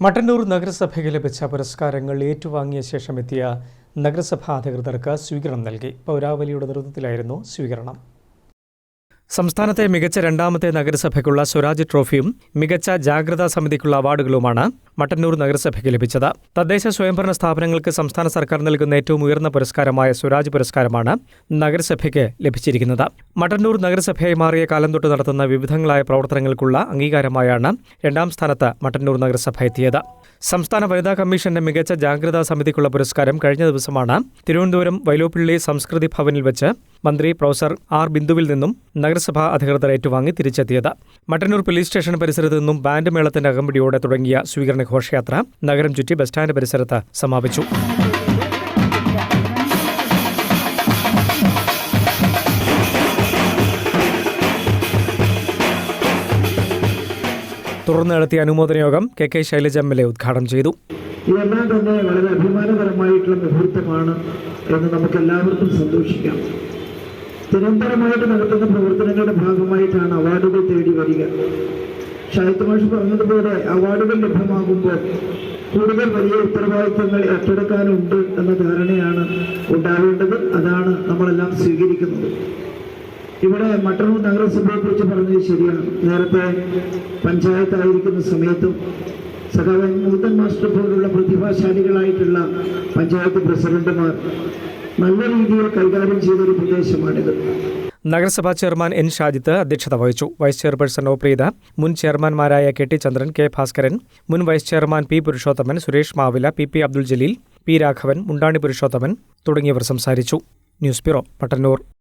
മട്ടന്നൂർ നഗരസഭയ്ക്ക് ലഭിച്ച പുരസ്കാരങ്ങൾ ഏറ്റുവാങ്ങിയ ശേഷം എത്തിയ നഗരസഭാ അധികൃതർക്ക് സ്വീകരണം നൽകി. പൗരാവലിയുടെ നേതൃത്വത്തിലായിരുന്നു സ്വീകരണം. സംസ്ഥാനത്തെ മികച്ച രണ്ടാമത്തെ നഗരസഭയ്ക്കുള്ള സ്വരാജ് ട്രോഫിയും മികച്ച ജാഗ്രതാ സമിതിക്കുള്ള അവാർഡുകളുമാണ് മട്ടന്നൂർ നഗരസഭയ്ക്ക് ലഭിച്ചത്. തദ്ദേശ സ്വയംഭരണ സ്ഥാപനങ്ങൾക്ക് സംസ്ഥാന സർക്കാർ നൽകുന്ന ഏറ്റവും ഉയർന്ന പുരസ്കാരമായ സ്വരാജ് പുരസ്കാരമാണ് നഗരസഭയ്ക്ക് ലഭിച്ചിരിക്കുന്നത്. മട്ടന്നൂർ നഗരസഭയായി മാറിയ കാലം തൊട്ട് നടത്തുന്ന വിവിധങ്ങളായ പ്രവർത്തനങ്ങൾക്കുള്ള അംഗീകാരമായാണ് രണ്ടാം സ്ഥാനത്ത് മട്ടന്നൂർ നഗരസഭ എത്തിയത്. സംസ്ഥാന വനിതാ കമ്മീഷന്റെ മികച്ച ജാഗ്രതാ സമിതിക്കുള്ള പുരസ്കാരം കഴിഞ്ഞ ദിവസമാണ് തിരുവനന്തപുരം വൈലോപ്പിള്ളി സംസ്കൃതി ഭവനിൽ വെച്ച് മന്ത്രി പ്രൊഫസർ ആർ ബിന്ദുവിൽ നിന്നും നഗരസഭാ അധികൃതർ ഏറ്റുവാങ്ങി തിരിച്ചെത്തിയത്. മട്ടന്നൂർ പോലീസ് സ്റ്റേഷൻ പരിസരത്ത് നിന്നും ബാൻഡ് മേളത്തിന്റെ അകമ്പടിയോടെ തുടങ്ങിയ സ്വീകരണ ഘോഷയാത്ര നഗരം ചുറ്റി ബസ് സ്റ്റാൻഡ് പരിസരത്ത് സമാപിച്ചു. തുടർന്ന് നടത്തിയ അനുമോദന യോഗം കെ ശൈലജ MLA ഉദ്ഘാടനം ചെയ്തു. ഇതെല്ലാം തന്നെ വളരെ അഭിമാനകരമായിട്ടുള്ള മുഹൂർത്തമാണ് എന്ന് നമുക്ക് എല്ലാവർക്കും സന്തോഷിക്കാം. നിരന്തരമായിട്ട് നടത്തുന്ന പ്രവർത്തനങ്ങളുടെ ഭാഗമായിട്ടാണ് അവാർഡുകൾ തേടി വരിക. ഷാഹിദ് മാഷ് പറഞ്ഞതുപോലെ അവാർഡുകൾ ലഭ്യമാകുമ്പോൾ കൂടുതൽ വലിയ ഉത്തരവാദിത്തങ്ങൾ ഏറ്റെടുക്കാനുണ്ട് എന്ന ധാരണയാണ് ഉണ്ടാവേണ്ടത്. അതാണ് നമ്മളെല്ലാം സ്വീകരിക്കുന്നത്. ഇവിടെ മട്ടന്നൂർ നഗരസഭയെക്കുറിച്ച് പറഞ്ഞത് ശരിയാണ്. നേരത്തെ പഞ്ചായത്തായിരിക്കുന്ന സമയത്തും സഖാവ് നൂതൻ മാസ്റ്റർ പോലുള്ള പ്രതിഭാശാലികളായിട്ടുള്ള പഞ്ചായത്ത് പ്രസിഡന്റുമാർ നല്ല രീതിയിൽ കൈകാര്യം ചെയ്തൊരു പ്രദേശമാണിത്. നഗരസഭാ ചെയർമാൻ N. ഷാജിത്ത് അധ്യക്ഷത വഹിച്ചു. Vice chairperson O. പ്രീത, മുൻ ചെയർമാൻമാരായ KT ചന്ദ്രൻ, K. ഭാസ്കരൻ, മുൻ vice chairman P. Purushothaman, Suresh Mavila, PP Abdul Jaleel, P. Raghavan, Mundani Purushothaman തുടങ്ങിയവർ സംസാരിച്ചു. News bureau, Mattannur.